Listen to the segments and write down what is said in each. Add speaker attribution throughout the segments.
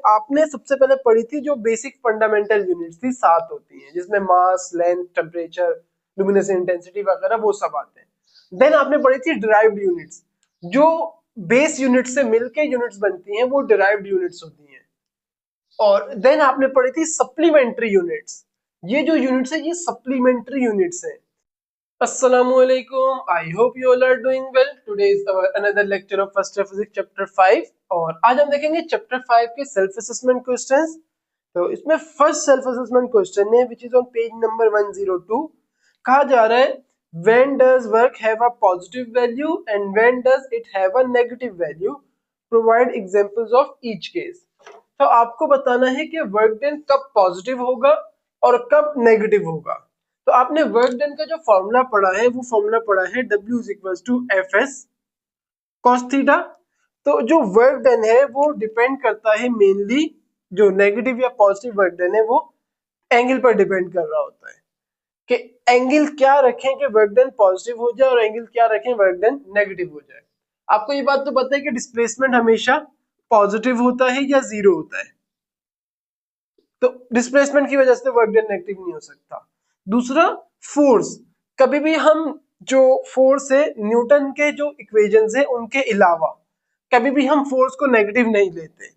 Speaker 1: आपने सबसे पहले पढ़ी थी जो बेसिक फंडामेंटल यूनिट्स थी, 7 होती हैं, जिसमें मास, लेंथ, टेम्परेचर, लुमिनस इंटेंसिटी वगैरह वो सब आते हैं। देन आपने पढ़ी थी डिराइव्ड यूनिट्स, जो बेस यूनिट से मिलके यूनिट्स बनती हैं, वो डिराइव्ड यूनिट्स होती हैं। और देन आपने पढ़ी थी सप्लीमेंट्री यूनिट्स, ये जो यूनिट्स है ये सप्लीमेंट्री यूनिट्स है। Assalamualaikum. I hope you all are doing well. Today is our another lecture of first year physics chapter 5 और आज हम देखेंगे चैप्टर 5 के सेल्फ असेसमेंट क्वेश्चंस। तो इसमें फर्स्ट सेल्फ असेसमेंट क्वेश्चन है which is on page number 102। कहा जा रहा है when does work have a positive value and when does it have a negative value, provide examples of each case। तो आपको बताना है कि वर्क डन कब पॉजिटिव होगा और कब नेगेटिव होगा। तो आपने वर्क डन का जो फॉर्मूला पढ़ा है वो फॉर्मूला पढ़ा है W = Fs cos थीटा। तो जो वर्क डन है वो डिपेंड करता है मेनली, जो नेगेटिव या पॉजिटिव वर्क डन है वो एंगल पर डिपेंड कर रहा होता है कि एंगल क्या रखें कि वर्क डन पॉजिटिव हो जाए और एंगल क्या रखें वर्क डन नेगेटिव हो जाए। आपको ये बात तो पता है कि डिस्प्लेसमेंट हमेशा पॉजिटिव होता है या जीरो होता है, तो डिस्प्लेसमेंट की वजह से वर्क डन नेगेटिव नहीं हो सकता। दूसरा फोर्स, कभी भी हम जो फोर्स है न्यूटन के जो इक्वेशंस है उनके अलावा कभी भी हम फोर्स को नेगेटिव नहीं लेते,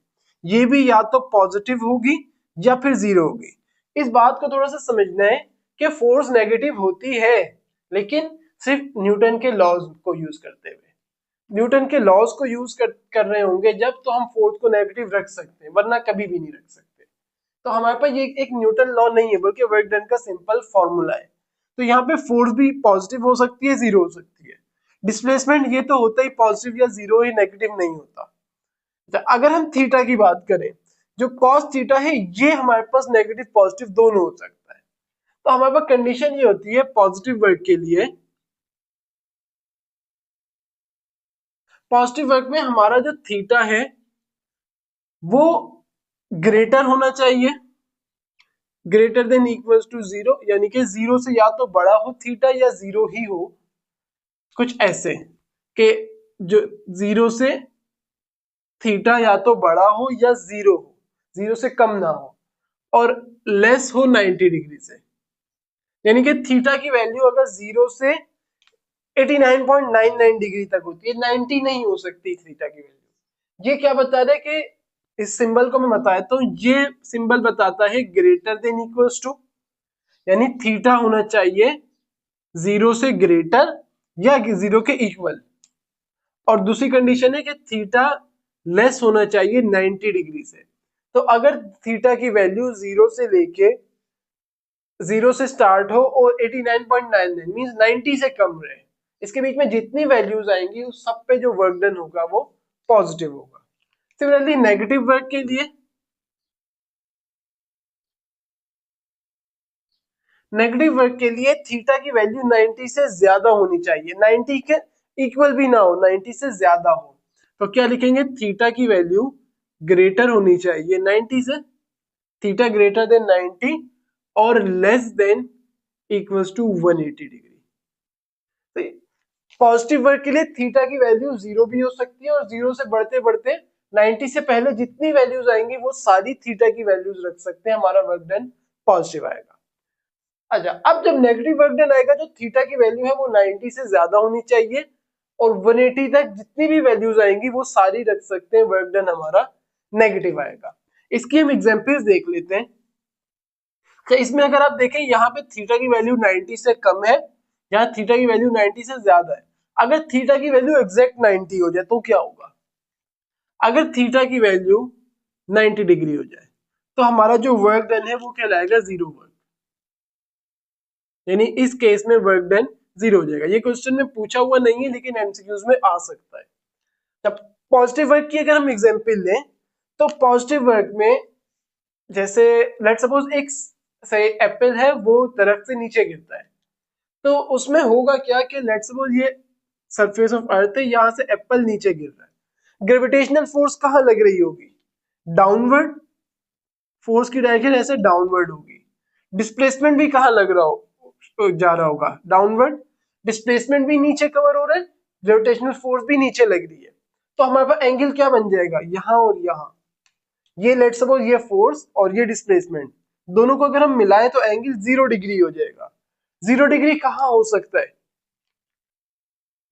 Speaker 1: ये भी या तो पॉजिटिव होगी या फिर जीरो होगी। इस बात को थोड़ा सा समझना है कि फोर्स नेगेटिव होती है लेकिन सिर्फ न्यूटन के लॉज को यूज करते हुए। न्यूटन के लॉज को यूज कर रहे होंगे जब तो हम फोर्स को नेगेटिव रख सकते हैं, वरना कभी भी नहीं रख सकते। तो हमारे पास ये एक न्यूटन लॉ नहीं है बल्कि वर्क डन का सिंपल फॉर्मूला है। तो यहाँ पे फोर्स भी पॉजिटिव हो सकती है, जीरो हो सकती है। डिस्प्लेसमेंट ये तो होता ही पॉजिटिव या जीरो ही, नेगेटिव नहीं होता। तो अगर हम थीटा की बात करें, जो कॉस थीटा है ये हमारे पास नेगेटिव पॉजिटिव दोनों हो सकता है। तो हमारे पास कंडीशन ये होती है पॉजिटिव वर्क के लिए, पॉजिटिव वर्क में हमारा जो थीटा है वो ग्रेटर होना चाहिए, greater than equals to zero, यानी कि जीरो से या तो बड़ा हो थीटा या जीरो ही हो, कुछ ऐसे कि जो जीरो से थीटा या तो बड़ा हो या जीरो हो, जीरो से कम ना हो, और लेस हो 90 डिग्री से। यानी कि थीटा की वैल्यू अगर जीरो से 89.99 डिग्री तक होती है, 90 नहीं हो सकती थीटा की वैल्यू। ये क्या बता रहा है कि इस सिंबल को मैं बताया तो ये सिंबल बताता है ग्रेटर देन इक्वल्स टू, यानी थीटा होना चाहिए जीरो से ग्रेटर या जीरो के इक्वल, और दूसरी कंडीशन है कि थीटा लेस होना चाहिए 90 डिग्री से। तो अगर थीटा की वैल्यू जीरो से लेके जीरो से स्टार्ट हो और 89.99 मींस 90 से कम रहे, इसके बीच में जितनी वैल्यूज आएंगी उस सब पे जो वर्क डन होगा वो पॉजिटिव होगा। सिमिलरली नेगेटिव वर्क के लिए, नेगेटिव वर्क के लिए थीटा की वैल्यू 90 से ज्यादा होनी चाहिए, 90 के इक्वल भी ना हो, 90 से ज्यादा हो। तो क्या लिखेंगे, थीटा की वैल्यू ग्रेटर होनी चाहिए 90 से, थीटा ग्रेटर देन 90 और less than equals to 180 degree. Positive work के लिए थीटा की वैल्यू जीरो भी हो सकती है और जीरो से बढ़ते बढ़ते 90 से पहले जितनी वैल्यूज आएंगी वो सारी थीटा की वैल्यूज रख सकते हैं, हमारा वर्क डन पॉजिटिव आएगा। अच्छा, अब जब नेगेटिव वर्क डन आएगा जो थीटा की वैल्यू है वो 90 से ज्यादा होनी चाहिए और 180 तक जितनी भी वैल्यूज आएंगी वो सारी रख सकते हैं, वर्क डन हमारा नेगेटिव आएगा। इसकी हम एग्जांपल्स देख लेते हैं। तो इसमें अगर आप देखें यहाँ पे थीटा की वैल्यू 90 से कम है, यहाँ थीटा की वैल्यू 90 से ज्यादा है। अगर थीटा की वैल्यू एग्जैक्ट 90 हो जाए तो क्या होगा, अगर थीटा की वैल्यू 90 डिग्री हो जाए तो हमारा जो वर्क डन है वो कहलाएगा जीरो वर्क, यानी इस केस में वर्क डन जीरो हो जाएगा। ये क्वेश्चन में पूछा हुआ नहीं है लेकिन एमसीक्यूज में आ सकता है। जब पॉजिटिव वर्क की अगर हम एग्जांपल लें तो पॉजिटिव वर्क में जैसे लेट्स सपोज एक से एप्पल है वो दरख्त से नीचे गिरता है, तो उसमें होगा क्या कि लेट्स सपोज ये सरफेस ऑफ अर्थ है, यहाँ से एप्पल नीचे गिर रहा है, ग्रेविटेशनल फोर्स कहाँ लग रही होगी, डाउनवर्ड, फोर्स की डायरेक्शन ऐसे डाउनवर्ड होगी। डिस्प्लेसमेंट भी कहाँ लग रहा हो जा रहा होगा, डाउनवर्ड, डिस्प्लेसमेंट भी नीचे कवर हो रहा है, ग्रेविटेशनल फोर्स भी नीचे लग रही है। तो हमारे पास एंगल क्या बन जाएगा, यहाँ और यहाँ, ये लेट सपोज ये फोर्स और ये डिस्प्लेसमेंट दोनों को अगर हम मिलाएं तो एंगल 0 डिग्री हो जाएगा। 0 डिग्री कहाँ हो सकता है?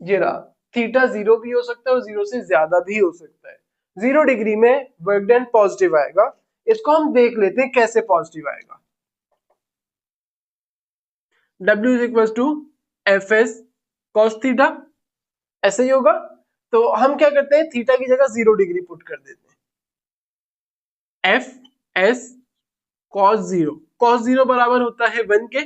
Speaker 1: ये रहा, थीटा 0 भी हो सकता है और 0 से ज्यादा भी हो सकता है। 0 डिग्री में वर्क डन पॉजिटिव आएगा। इसको हम देख लेते हैं कैसे पॉजिटिव आएगा। W is equal to F S cos theta, ऐसे ही होगा। तो हम क्या करते हैं, थीटा की जगह 0 डिग्री पुट कर देते हैं। एफ एस कॉस जीरो बराबर होता है 1 के,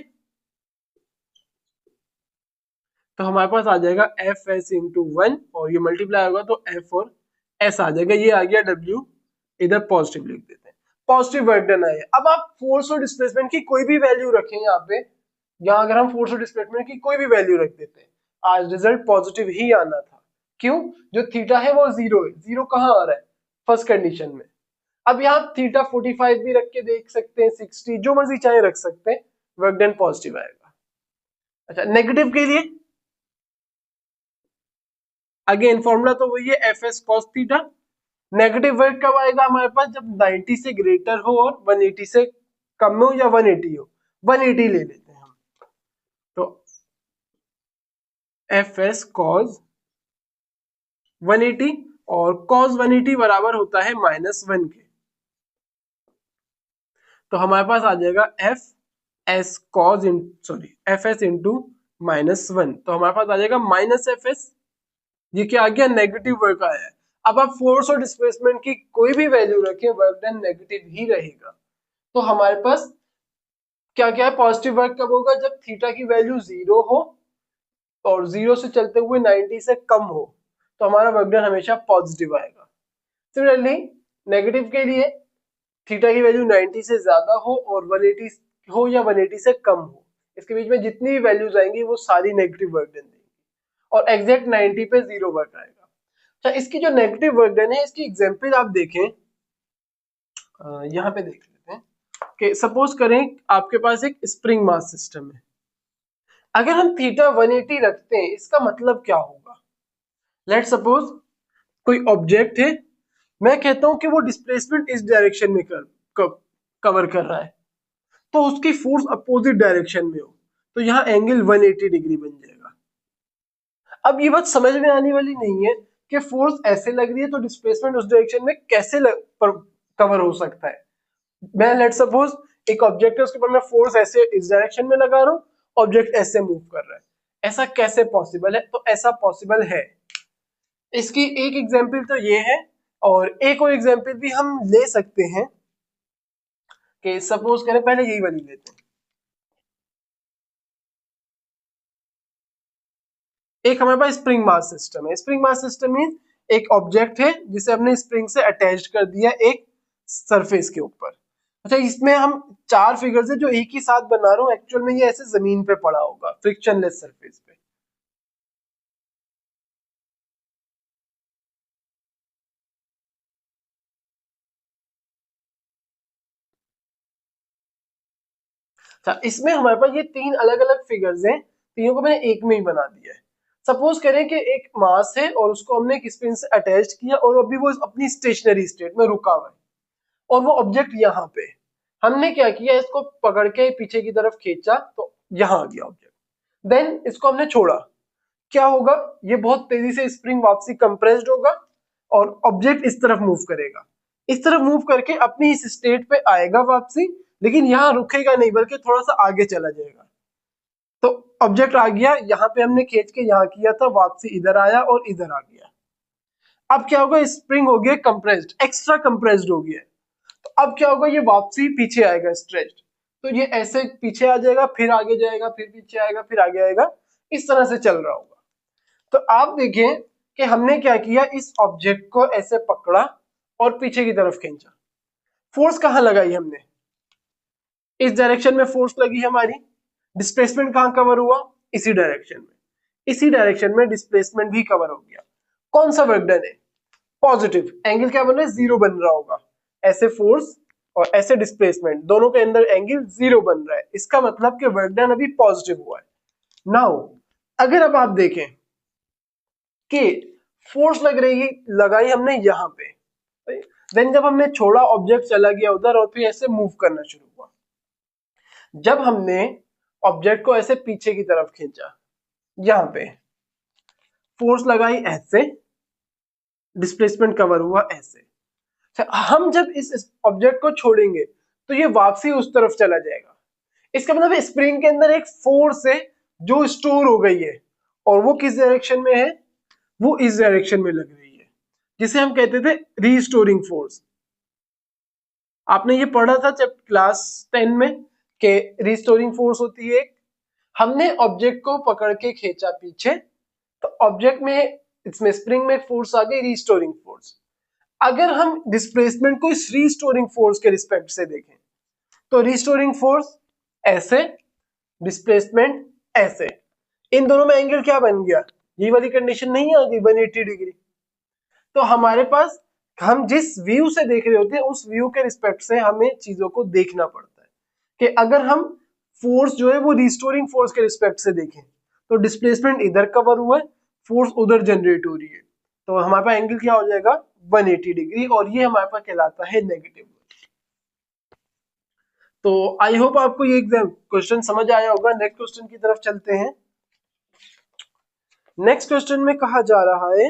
Speaker 1: तो हमारे पास आ जाएगा एफ एस इंटू 1 और ये मल्टीप्लाई होगा तो एफ और एस आ जाएगा। ये आ गया W, इधर पॉजिटिव लिख देते हैं। पॉजिटिव वर्क डन है। अब आप फोर्स और डिस्प्लेसमेंट की कोई भी वैल्यू रखें यहाँ पे, यहाँ अगर हम फोर्स और डिस्प्लेसमेंट की कोई भी वैल्यू रख देते हैं, आज रिजल्ट पॉजिटिव ही आना था। क्यों? जो थीटा है वो 0 है। 0 कहाँ आ रहा है? फर्स्ट कंडीशन में। अब यहाँ थीटा 45 भी रख के देख सकते हैं, 60 जो मर्जी चाहे रख सकते हैं, वर्क डन पॉजिटिव आएगा। अच्छा, नेगेटिव के लिए अगेन फॉर्मूला तो वही है, F S cos theta. Negative work कब आएगा हमारे पास? जब 90 से ग्रेटर हो और 180 से कम में हो या 180 हो। 180 ले लेते हैं हम, तो एफ एस कॉस 180 और कॉस 180 बराबर होता है -1 के, तो हमारे पास आ जाएगा F S cos F S into -1, तो हमारे पास आ जाएगा माइनस एफ एस। ये क्या आ गया? नेगेटिव वर्क आया है। अब आप फोर्स और डिस्प्लेसमेंट की कोई भी वैल्यू रखें, वर्क डन नेगेटिव ही रहेगा। तो हमारे पास क्या क्या है? पॉजिटिव वर्क कब होगा? जब थीटा की वैल्यू 0 हो और 0 से चलते हुए 90 से कम हो, तो हमारा वर्क डन हमेशा पॉजिटिव आएगा। सिमिलरली नेगेटिव के लिए थीटा की वैल्यू 90 से ज्यादा हो और 180 हो या 180 से कम हो, इसके बीच में जितनी भी वैल्यूज आएंगी वो सारी नेगेटिव वर्क डन देंगी और एग्जैक्ट 90 पे 0 वर्क आएगा। अच्छा, इसकी जो नेगेटिव वर्क डन है, इसकी एग्जांपल आप देखें, यहाँ पे देख लेते हैं कि सपोज करें आपके पास एक स्प्रिंग मास सिस्टम है। अगर हम थीटा 180 रखते हैं, इसका मतलब क्या होगा? लेट सपोज कोई ऑब्जेक्ट है, मैं कहता हूं कि वो डिस्प्लेसमेंट इस डायरेक्शन में कवर कर रहा है, तो उसकी फोर्स अपोजिट डायरेक्शन में हो, तो यहाँ एंगल 180 डिग्री बन जाएगा। अब ये बात समझ में आने वाली नहीं है कि फोर्स ऐसे लग रही है तो डिस्प्लेसमेंट उस डायरेक्शन में कैसे कवर हो सकता है। मैं लेट सपोज एक ऑब्जेक्ट है, उसके ऊपर मैं फोर्स ऐसे इस डायरेक्शन में लगा रहा हूँ, ऑब्जेक्ट ऐसे मूव कर रहा है, ऐसा कैसे पॉसिबल है? तो ऐसा पॉसिबल है। इसकी एक एग्जांपल तो ये है, और एक और एग्जांपल भी हम ले सकते हैं कि सपोज करें, पहले यही वाली लेते हैं। एक हमारे पास स्प्रिंग मास सिस्टम है। स्प्रिंग मास सिस्टम मीन एक ऑब्जेक्ट है जिसे हमने स्प्रिंग से अटैच कर दिया एक सरफेस के ऊपर। अच्छा, इसमें हम 4 फिगर्स है जो एक ही साथ बना रहा हूँ, एक्चुअल में ये ऐसे जमीन पे पड़ा होगा फ्रिक्शनलेस सरफेस पे। अच्छा, इसमें हमारे पास ये 3 अलग अलग फिगर्स हैं, तीनों को मैंने एक में ही बना दिया है। सपोज करें कि एक मास है और उसको हमने एक स्प्रिंग से अटैच किया और अभी वो अपनी स्टेशनरी स्टेट में रुका हुआ है, और वो ऑब्जेक्ट यहाँ पे, हमने क्या किया, इसको पकड़ के पीछे की तरफ खींचा तो यहाँ आ गया ऑब्जेक्ट। देन इसको हमने छोड़ा, क्या होगा? ये बहुत तेजी से स्प्रिंग वापसी कंप्रेस्ड होगा और ऑब्जेक्ट इस तरफ मूव करेगा। इस तरफ मूव करके अपनी इस स्टेट पे आएगा वापसी, लेकिन यहाँ रुकेगा नहीं बल्कि थोड़ा सा आगे चला जाएगा। तो ऑब्जेक्ट आ गया, यहाँ पे हमने खींच के यहाँ किया था, वापसी इधर आया और इधर आ गया। अब क्या होगा? स्प्रिंग हो गया कंप्रेस्ड, एक्स्ट्रा कंप्रेस्ड हो गया। तो अब क्या होगा? ये वापसी पीछे आएगा स्ट्रेच्ड, तो ये ऐसे पीछे आ जाएगा, फिर आगे जाएगा, फिर पीछे आएगा, फिर आगे आएगा, इस तरह से चल रहा होगा। तो आप देखें कि हमने क्या किया, इस ऑब्जेक्ट को ऐसे पकड़ा और पीछे की तरफ खींचा। फोर्स कहां लगाई हमने? इस डायरेक्शन में फोर्स लगी हमारी। डिस्प्लेसमेंट कहां कवर हुआ? इसी डायरेक्शन में। इसी डायरेक्शन में डिस्प्लेसमेंट भी कवर हो गया। कौन सा वर्क डन है? पॉजिटिव। एंगल क्या बन रहा है? 0 बन रहा होगा। ऐसे फोर्स और ऐसे डिस्प्लेसमेंट दोनों के अंदर एंगल 0 बन रहा है, इसका मतलब कि वर्क डन अभी पॉजिटिव हुआ है। नाउ अगर अब आप देखें कि फोर्स लगाई हमने यहां पे, देन जब हमने छोड़ा ऑब्जेक्ट चला गया उधर और फिर ऐसे मूव करना शुरू हुआ। जब हमने ऑब्जेक्ट को ऐसे पीछे की तरफ खींचा, यहां पे फोर्स लगाई ऐसे, डिस्प्लेसमेंट कवर हुआ ऐसे। हम जब इस ऑब्जेक्ट को छोड़ेंगे तो ये वापसी उस तरफ चला जाएगा। इसका मतलब स्प्रिंग के अंदर एक फोर्स है जो स्टोर हो गई है और वो किस डायरेक्शन में है, वो इस डायरेक्शन में लग रही है, जिसे हम कहते थे रीस्टोरिंग फोर्स। आपने ये पढ़ा था जब क्लास 10 में कि रीस्टोरिंग फोर्स होती है। हमने ऑब्जेक्ट को पकड़ के खींचा पीछे तो ऑब्जेक्ट में, इसमें स्प्रिंग में फोर्स आ गई रीस्टोरिंग फोर्स। अगर हम डिस्प्लेसमेंट को इस रीस्टोरिंग फोर्स के रिस्पेक्ट से देखें तो रीस्टोरिंग फोर्स ऐसे, डिस्प्लेसमेंट ऐसे, इन दोनों में एंगल क्या बन गया, ये वाली कंडीशन नहीं आ गई 180 डिग्री। तो हमारे पास, हम जिस व्यू से देख रहे होते हैं उस व्यू के रिस्पेक्ट से हमें चीजों को देखना पड़ता है कि अगर हम फोर्स जो है वो रिस्टोरिंग फोर्स के रिस्पेक्ट से देखें तो डिस्प्लेसमेंट इधर कवर हुआ है, फोर्स उधर जनरेट हो रही है, तो हमारे पास एंगल क्या हो जाएगा 180 डिग्री, और ये हमारे पास कहलाता है नेगेटिव। तो आई होप आपको ये एग्जाम क्वेश्चन समझ आया होगा। नेक्स्ट क्वेश्चन की तरफ चलते हैं। नेक्स्ट क्वेश्चन में कहा जा रहा है,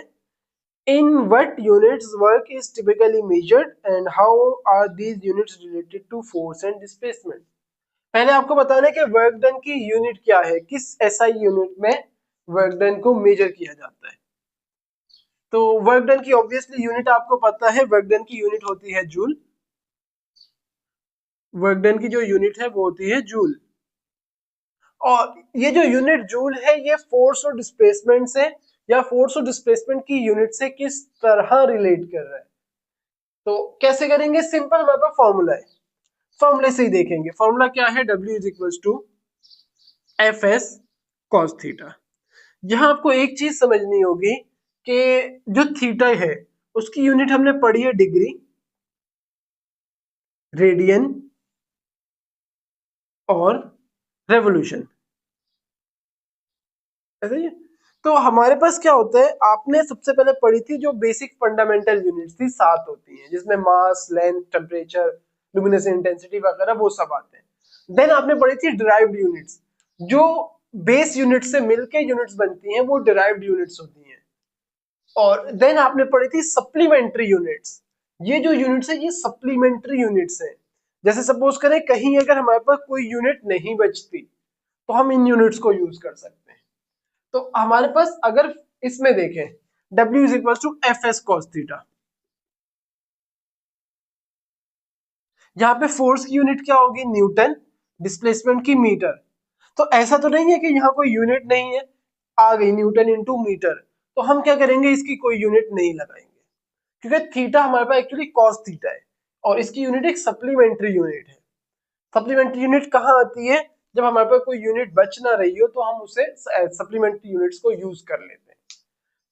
Speaker 1: in what units work is typically measured and how are these units related to force and displacement। पहले आपको बताना है कि वर्क डन की यूनिट क्या है, किस एसआई यूनिट में वर्क डन को मेजर किया जाता है। तो वर्क डन की ऑब्वियसली यूनिट आपको पता है, वर्क डन की यूनिट होती है जूल। वर्क डन की जो यूनिट है वो होती है जूल, और ये जो यूनिट जूल है ये फोर्स और डिस्प्लेसमेंट से या फोर्स और डिस्प्लेसमेंट की यूनिट से किस तरह रिलेट कर रहा है। तो कैसे करेंगे, सिंपल हमारे पास फॉर्मूला है, फॉर्मूले से ही देखेंगे। फॉर्मूला क्या है, W is equal to F S cos theta. यहां आपको एक चीज समझनी होगी कि जो थीटा है उसकी यूनिट हमने पढ़ी है डिग्री, रेडियन और रेवोल्यूशन, ऐसा ही है। तो हमारे पास क्या होता है, आपने सबसे पहले पढ़ी थी जो बेसिक फंडामेंटल यूनिट्स थी, 7 होती हैं, जिसमें मास, लेंथ, टेम्परेचर, लुमिनेसेंस इंटेंसिटी वगैरह वो सब आते हैं। देन आपने पढ़ी थी डिराइव्ड यूनिट्स, जो बेस यूनिट से मिलके यूनिट्स बनती हैं, वो डिराइव्ड यूनिट्स होती हैं। और देन आपने पढ़ी थी सप्लीमेंट्री यूनिट्स। ये जो यूनिट्स है ये सप्लीमेंट्री यूनिट्स है। जैसे सपोज करें कहीं अगर हमारे पास कोई यूनिट नहीं बचती तो हम इन यूनिट्स को यूज कर सकते हैं। तो हमारे पास अगर इसमें देखें W is equal to F S cos theta, यहाँ पे फोर्स की यूनिट क्या होगी न्यूटन, डिस्प्लेसमेंट की मीटर। तो ऐसा तो नहीं है कि यहाँ कोई यूनिट नहीं है, आ गई न्यूटन इंटू मीटर, तो हम क्या करेंगे इसकी कोई यूनिट नहीं लगाएंगे, क्योंकि थीटा हमारे पास एक्चुअली कॉस थीटा है और इसकी यूनिट एक सप्लीमेंट्री यूनिट है। सप्लीमेंट्री यूनिट कहाँ आती है, जब हमारे पास कोई यूनिट बच ना रही हो तो हम उसे सप्लीमेंट्री यूनिट्स को यूज कर लेते हैं।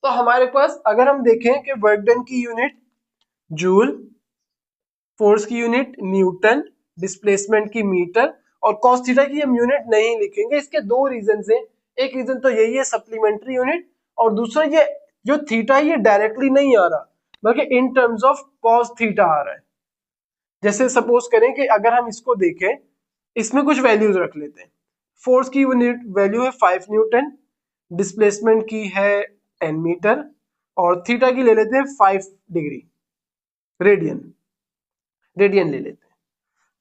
Speaker 1: तो हमारे पास अगर हम देखें कि वर्क डन की यूनिट जूल, फोर्स की यूनिट न्यूटन, डिस्प्लेसमेंट की मीटर, और कॉस थीटा की हम यूनिट नहीं लिखेंगे। इसके दो रीजन है, एक रीजन तो यही है सप्लीमेंट्री यूनिट, और दूसरा ये जो थीटा है ये डायरेक्टली नहीं आ रहा बल्कि in terms of cos theta आ रहा है। जैसे सपोज करें कि अगर हम इसको देखें, इसमें कुछ वैल्यूज रख लेते हैं। फोर्स की यूनिट वैल्यू है 5 न्यूटन, डिस्प्लेसमेंट की है 10 मीटर, और थीटा की ले लेते हैं 5 डिग्री, रेडियन, रेडियन ले लेते हैं।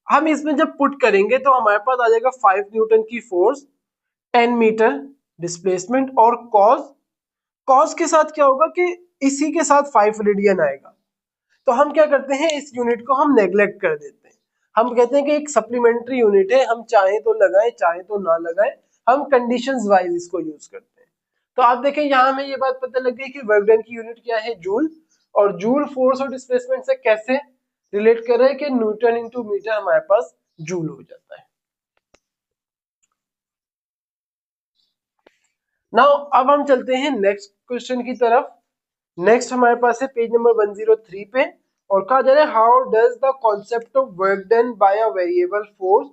Speaker 1: हम इसमें जब पुट करेंगे तो हमारे पास आ जाएगा 5 न्यूटन की फोर्स, 10 मीटर डिस्प्लेसमेंट, और कॉस, कॉस के साथ क्या होगा कि इसी के साथ 5 रेडियन आएगा। तो हम क्या करते हैं, इस यूनिट को हम नेग्लेक्ट कर देते हैं। हम कहते हैं कि एक सप्लीमेंट्री यूनिट है, हम चाहे तो लगाएं चाहे तो ना लगाएं, हम कंडीशंस वाइज इसको यूज करते हैं। तो आप देखें यहाँ हमें ये बात पता लग गई कि वर्क डन की यूनिट क्या है जूल, और जूल फोर्स और डिस्प्लेसमेंट से कैसे रिलेट कर रहे हैं कि न्यूटन इंटू मीटर हमारे पास जूल हो जाता है। नाउ अब हम चलते हैं नेक्स्ट क्वेश्चन की तरफ। नेक्स्ट हमारे पास है पेज नंबर 103 पे, और कहा जा रहा है how does the concept of work done by a variable force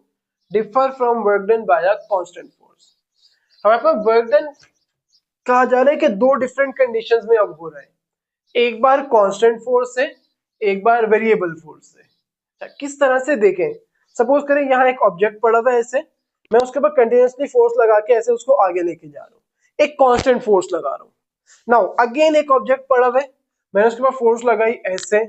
Speaker 1: differ from work done by a constant force. हमारे पास वर्क डन कहा जा रहा है कि दो डिफरेंट कंडीशंस में अब हो रहा है, एक बार कांस्टेंट फोर्स है, एक बार वेरिएबल फोर्स से। अच्छा, किस तरह से देखें, सपोज करें यहाँ एक ऑब्जेक्ट पड़ा हुआ है ऐसे, मैं उसके ऊपर कंटिन्यूसली फोर्स लगा के ऐसे उसको आगे लेके जा रहा हूँ, एक कांस्टेंट फोर्स लगा रहा हूँ। नाउ अगेन एक ऑब्जेक्ट पड़ा हुआ है, मैंने उसके ऊपर फोर्स लगाई ऐसे,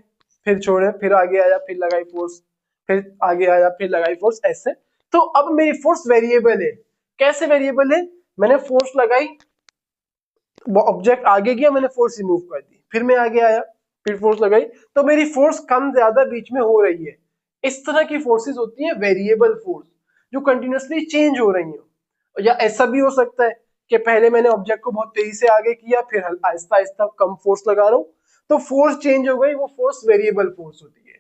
Speaker 1: फिर छोड़े, फिर आगे आया, फिर लगाई फोर्स, फिर आगे आया, फिर लगाई फोर्स, ऐसे। तो अब मेरी फोर्स वेरिएबल है। कैसे वेरिएबल है? मैंने फोर्स लगाई, ऑब्जेक्ट आगे गया, मैंने फोर्स रिमूव कर दी, फिर मैं आगे आया, फिर फोर्स लगाई, तो मेरी फोर्स कम ज्यादा बीच में हो रही है। इस तरह की फोर्सेस होती है वेरिएबल फोर्स, जो कंटिन्यूसली चेंज हो रही हो। या ऐसा भी हो सकता है कि पहले मैंने ऑब्जेक्ट को बहुत तेजी से आगे किया, फिर आहिस्ता आहिस्ता कम फोर्स लगा रहा हूं, तो फोर्स चेंज हो गई, वो फोर्स वेरिएबल फोर्स होती है।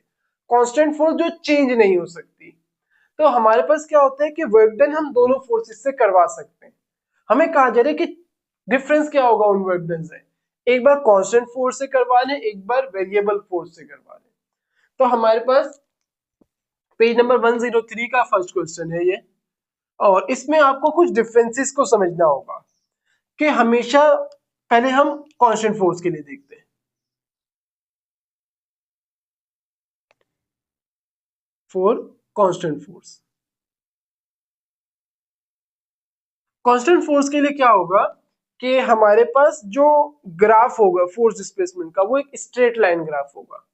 Speaker 1: कांस्टेंट फोर्स जो चेंज नहीं हो सकती। तो हमारे पास क्या होता है कि वर्क डन हम दोनों फोर्सेस से करवा सकते हैं। हमें कहा जा रहा है कि डिफरेंस क्या होगा उन वर्क डन से, एक बार कांस्टेंट फोर्स से करवा लें, एक बार वेरिएबल फोर्स से करवा लें। तो हमारे पास पेज नंबर 103 का फर्स्ट क्वेश्चन है ये, और इसमें आपको कुछ डिफरेंसेस को समझना होगा कि हमेशा पहले हम कांस्टेंट फोर्स के लिए देखते हैं। For constant force, constant force के लिए क्या होगा कि हमारे पास जो ग्राफ होगा फोर्स डिस्प्लेसमेंट का, वो एक स्ट्रेट लाइन ग्राफ होगा।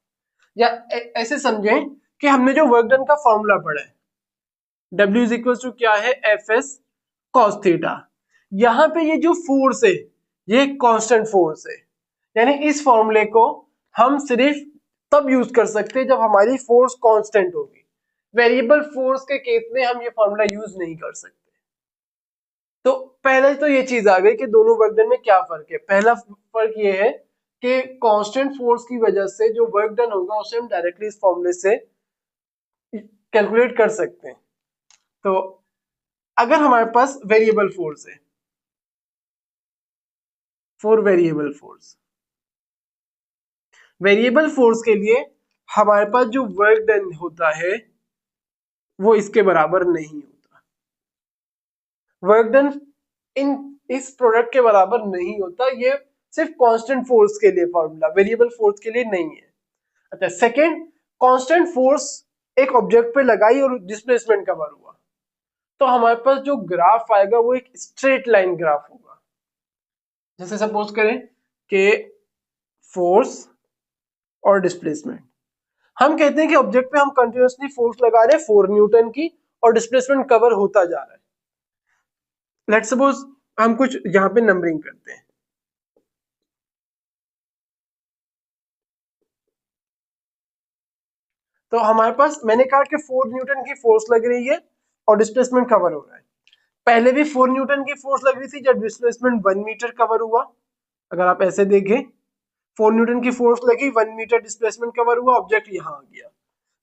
Speaker 1: या ऐसे समझें कि हमने जो वर्क डन का फॉर्मूला पढ़ा है, W इज इक्वल टू क्या है, एफ एस कॉस थीटा। यहाँ पे ये जो फोर्स है, ये कांस्टेंट फोर्स है, यानी इस फॉर्मूले को हम सिर्फ तब यूज कर सकते हैं जब हमारी फोर्स कांस्टेंट होगी। वेरिएबल फोर्स के केस में हम ये फॉर्मूला यूज नहीं कर सकते। तो पहले तो ये चीज आ गई कि दोनों वर्क डन में क्या फर्क है। पहला फर्क ये है कि कांस्टेंट फोर्स की वजह से जो वर्क डन होगा उसे हम डायरेक्टली इस फॉर्मूले से कैलकुलेट कर सकते हैं। तो अगर हमारे पास वेरिएबल फोर्स है, for variable force, variable force के लिए हमारे पास जो वर्क डन होता है वो इसके बराबर नहीं होता। वर्क डन इन इस प्रोडक्ट के बराबर नहीं होता। ये सिर्फ कांस्टेंट फोर्स के लिए फॉर्मूला, वेरिएबल फोर्स के लिए नहीं है। अच्छा, सेकंड, कांस्टेंट फोर्स एक ऑब्जेक्ट पे लगाई और डिस्प्लेसमेंट कवर हुआ, तो हमारे पास जो ग्राफ आएगा वो एक स्ट्रेट लाइन ग्राफ होगा। जैसे सपोज करें कि फोर्स और डिस्प्लेसमेंट, हम कहते हैं कि ऑब्जेक्ट पे हम कंटिन्यूअसली फोर्स लगा रहे हैं 4 न्यूटन की, और डिस्प्लेसमेंट कवर होता जा रहा है। लेट्स सपोज हम कुछ यहाँ पे नंबरिंग करते हैं। तो हमारे पास मैंने कहा कि 4 न्यूटन की फोर्स लग रही है और डिस्प्लेसमेंट कवर हो रहा है। पहले भी 4 न्यूटन की फोर्स लग रही थी जब डिस्प्लेसमेंट 1 मीटर कवर हुआ। अगर आप ऐसे देखें, 4 न्यूटन की फोर्स लगी, 1 मीटर डिस्प्लेसमेंट कवर हुआ, ऑब्जेक्ट यहाँ आ गया।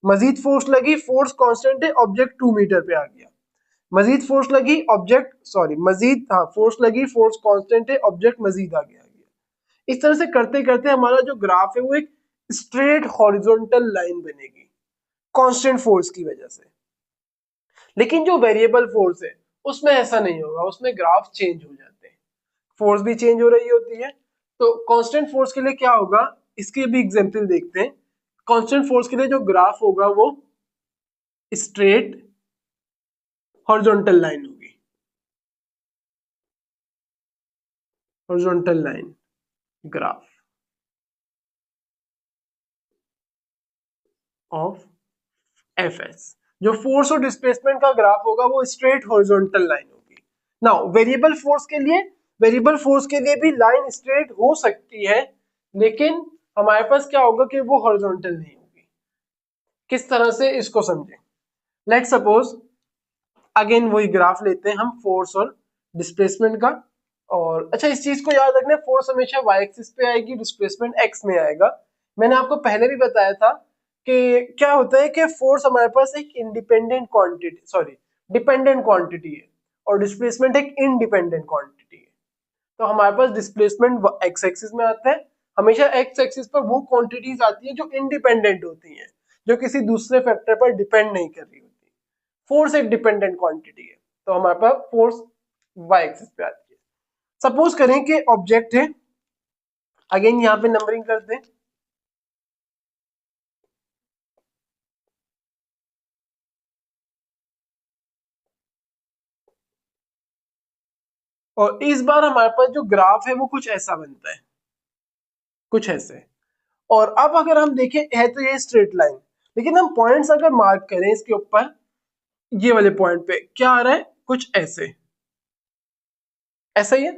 Speaker 1: मजीद फोर्स लगी, फोर्स कांस्टेंट है, ऑब्जेक्ट 2 मीटर पे आ गया। मजीद फोर्स लगी, ऑब्जेक्ट सॉरी मजीद हाँ फोर्स लगी, फोर्स कांस्टेंट है, ऑब्जेक्ट मजीद आगे आ गया। इस तरह से करते करते हमारा जो ग्राफ है वो एक स्ट्रेट हॉरिजॉन्टल लाइन बनेगी कांस्टेंट फोर्स की वजह से। लेकिन जो वेरिएबल फोर्स है उसमें ऐसा नहीं होगा, उसमें ग्राफ चेंज हो जाते हैं, फोर्स भी चेंज हो रही होती है। तो कांस्टेंट फोर्स के लिए क्या होगा, इसके भी एग्जांपल देखते हैं। कांस्टेंट फोर्स के लिए जो ग्राफ होगा वो स्ट्रेट हॉरिजॉन्टल लाइन होगी, horizontal line graph of F S. जो फोर्स और डिस्प्लेसमेंट का ग्राफ होगा वो स्ट्रेट हॉरिजॉन्टल लाइन होगी। नाउ वेरिएबल फोर्स के लिए, वेरिएबल फोर्स के लिए भी लाइन स्ट्रेट हो सकती है, लेकिन हमारे पास क्या होगा कि वो हॉरिजॉन्टल नहीं होगी। किस तरह से, इसको समझें। लेट सपोज अगेन वही ग्राफ लेते हैं हम, फोर्स और डिस्प्लेसमेंट का। और अच्छा, इस चीज को याद रखना, फोर्स हमेशा वाई एक्सिस पे आएगी, डिस्प्लेसमेंट एक्स में आएगा। मैंने आपको पहले भी बताया था कि क्या होता है कि फोर्स हमारे पास एक independent quantity, sorry dependent quantity है, और डिस्प्लेसमेंट एक इंडिपेंडेंट क्वांटिटी है। तो हमारे पास डिस्प्लेसमेंट एक्स एक्सिस में आता है, हमेशा एक्स एक्सिस पर वो क्वांटिटीज आती है जो इंडिपेंडेंट होती हैं, जो किसी दूसरे फैक्टर पर डिपेंड नहीं कर रही होती। फोर्स एक डिपेंडेंट क्वांटिटी है, तो हमारे पास फोर्स वाई एक्सिस पे आती है। सपोज करें कि ऑब्जेक्ट है, अगेन यहाँ पे नंबरिंग करते हैं, और इस बार हमारे पास जो ग्राफ है वो कुछ ऐसा बनता है, कुछ ऐसे। और अब अगर हम देखें है तो ये स्ट्रेट लाइन, लेकिन हम पॉइंट्स अगर मार्क करें इसके ऊपर, ये वाले पॉइंट पे क्या आ रहा है, कुछ ऐसे, ऐसा ही है।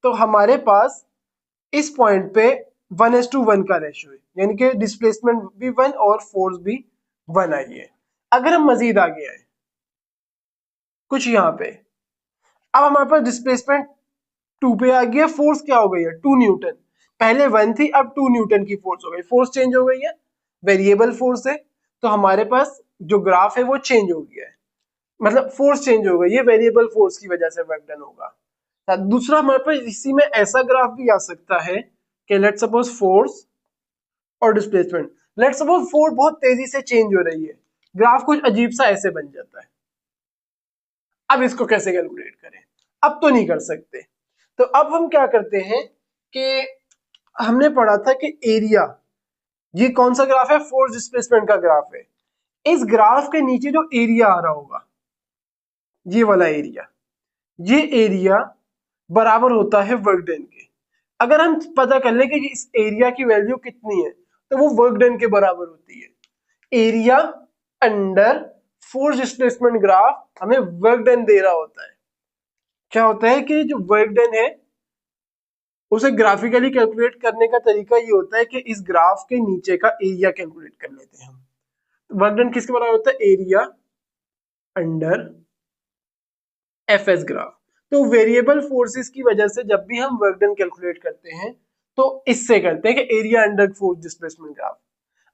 Speaker 1: तो हमारे पास इस पॉइंट पे 1:1 का रेशियो है, यानी कि डिस्प्लेसमेंट भी 1 और फोर्स भी 1 आई है। अगर हम मजीद आगे आए कुछ यहाँ पे, अब हमारे पास डिस्प्लेसमेंट 2 पे आ गया, फोर्स क्या हो गई है 2 न्यूटन, पहले 1 थी अब 2 न्यूटन की फोर्स हो गई, फोर्स चेंज हो गई है, वेरिएबल फोर्स है, तो हमारे पास जो ग्राफ है वो चेंज हो गया है, मतलब फोर्स चेंज हो गई है, वेरिएबल फोर्स की वजह से वर्क डन होगा। दूसरा हमारे पास इसी में ऐसा ग्राफ भी आ सकता है कि लेट्स सपोज फोर्स और डिस्प्लेसमेंट, लेट्स सपोज फोर्स बहुत तेजी से चेंज हो रही है, ग्राफ कुछ अजीब सा ऐसे बन जाता है। अब इसको कैसे कैलकुलेट करें, अब तो नहीं कर सकते, तो अब हम क्या करते हैं कि हमने पढ़ा था कि एरिया, ये कौन सा ग्राफ है, फोर्स डिस्प्लेसमेंट का ग्राफ है, इस ग्राफ के नीचे जो एरिया आ रहा होगा, ये वाला एरिया, ये एरिया बराबर होता है वर्क डन के। अगर हम पता कर ले कि इस एरिया की वैल्यू कितनी है, तो वो वर्क डन के बराबर होती है। Area under force displacement graph हमें वर्क डन दे रहा होता है। क्या होता है कि जो वर्क डन है उसे ग्राफिकली कैलकुलेट करने का तरीका ये होता है कि इस ग्राफ के नीचे का एरिया कैलकुलेट कर लेते हैं हम। वर्क डन किसके बराबर होता है, area under F S graph. तो वेरिएबल फोर्सेस की वजह से जब भी हम वर्क डन कैलकुलेट करते हैं तो इससे करते हैं कि area under force displacement graph.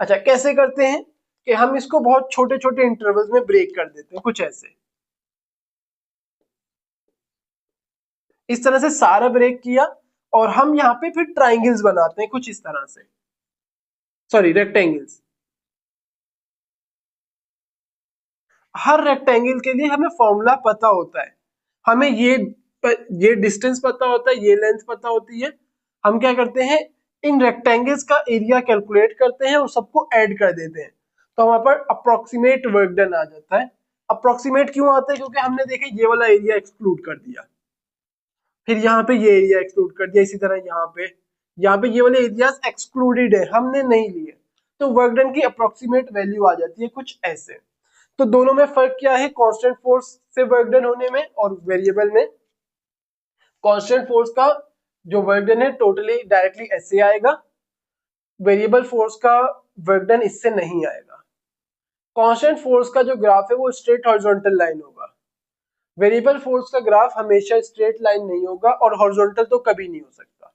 Speaker 1: अच्छा कैसे करते हैं कि हम इसको बहुत छोटे छोटे इंटरवल्स में ब्रेक कर देते हैं, कुछ ऐसे, इस तरह से सारा ब्रेक किया, और हम यहाँ पे फिर ट्राइंगल्स बनाते हैं कुछ इस तरह से, सॉरी रेक्टेंगल्स। हर रेक्टेंगल के लिए हमें फॉर्मूला पता होता है, हमें ये डिस्टेंस पता होता है, ये लेंथ पता होती है। हम क्या करते हैं, इन रेक्टेंगल्स का एरिया कैलकुलेट करते हैं और सबको ऐड कर देते हैं, तो हमारे पर अप्रोक्सीमेट वर्क डन आ जाता है। अप्रोक्सीमेट क्यों आता है, क्योंकि हमने देखे ये वाला एरिया एक्सक्लूड कर दिया, फिर यहाँ पे ये एरिया एक्सक्लूड कर दिया, इसी तरह यहाँ पे ये वाले एरियाज एक्सक्लूडेड है, हमने नहीं लिए, तो वर्क डन की अप्रोक्सीमेट वैल्यू आ जाती है कुछ ऐसे। तो दोनों में फर्क क्या है, कांस्टेंट फोर्स से वर्क डन होने में और वेरिएबल में। कांस्टेंट फोर्स का जो वर्क डन है टोटली डायरेक्टली ऐसे आएगा, वेरिएबल फोर्स का वर्क डन इससे नहीं आएगा। कांस्टेंट फोर्स का जो ग्राफ है वो स्ट्रेट हॉरिजॉन्टल लाइन होगा, वेरिएबल फोर्स का ग्राफ हमेशा स्ट्रेट लाइन नहीं होगा और हॉरिजॉन्टल तो कभी नहीं हो सकता।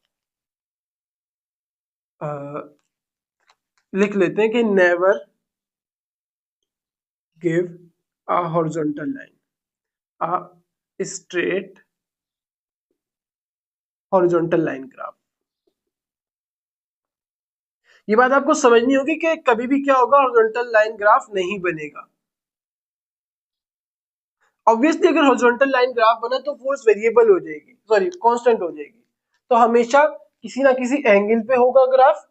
Speaker 1: लिख लेते हैं कि never give a horizontal line, a straight horizontal line graph. ये बात आपको समझनी होगी कि कभी भी क्या होगा, हॉरिजॉन्टल लाइन ग्राफ नहीं बनेगा। ऑब्वियसली अगर हॉरिजॉन्टल लाइन ग्राफ बना तो फोर्स वेरिएबल हो जाएगी, सॉरी कांस्टेंट हो जाएगी, तो हमेशा किसी ना किसी एंगल पे होगा ग्राफ,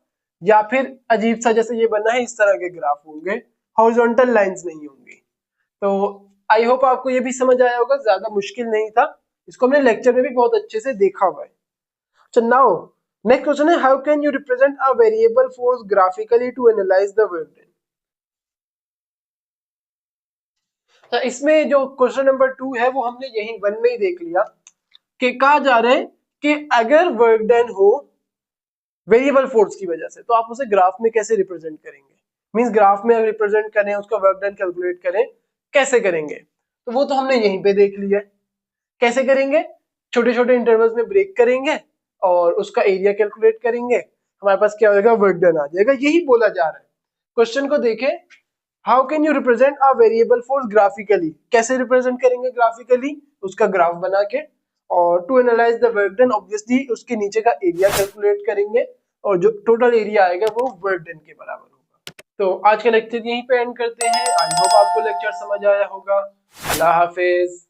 Speaker 1: या फिर अजीब सा जैसे ये बना है इस तरह के ग्राफ होंगे, हॉरिजॉन्टल लाइंस नहीं होंगी। तो आई होप आपको ये भी समझ आया होगा, ज्यादा मुश्किल नहीं था, इसको हमने लेक्चर में भी बहुत अच्छे से देखा हुआ है। So now next question है, how can you represent a variable force graphically to analyze the work done? तो इसमें जो क्वेश्चन नंबर 2 है वो हमने यही 1 में ही देख लिया, कि कहा जा रहा है कि अगर वर्क डन हो वेरिएबल फोर्स की वजह से तो आप उसे ग्राफ में कैसे रिप्रेजेंट करेंगे, मींस ग्राफ में रिप्रेजेंट करें, उसका वर्क डन कैलकुलेट करें, कैसे करेंगे, तो वो तो हमने यहीं पे देख लिया है। कैसे करेंगे, छोटे छोटे इंटरवल्स में ब्रेक करेंगे और उसका एरिया कैलकुलेट करेंगे, हमारे पास क्या हो जाएगा, वर्क डन आ जाएगा, यही बोला जा रहा है। क्वेश्चन को देखें, how can you represent a variable force graphically, कैसे रिप्रेजेंट करेंगे ग्राफिकली, उसका ग्राफ बना के, और to analyse the work done obviously उसके नीचे का एरिया कैलकुलेट करेंगे और जो टोटल एरिया आएगा वो वर्क डन के बराबर होगा। तो आज का लेक्चर यहीं पे एंड करते हैं, आई होप आपको लेक्चर समझ आया होगा। अल्लाह हाफिज।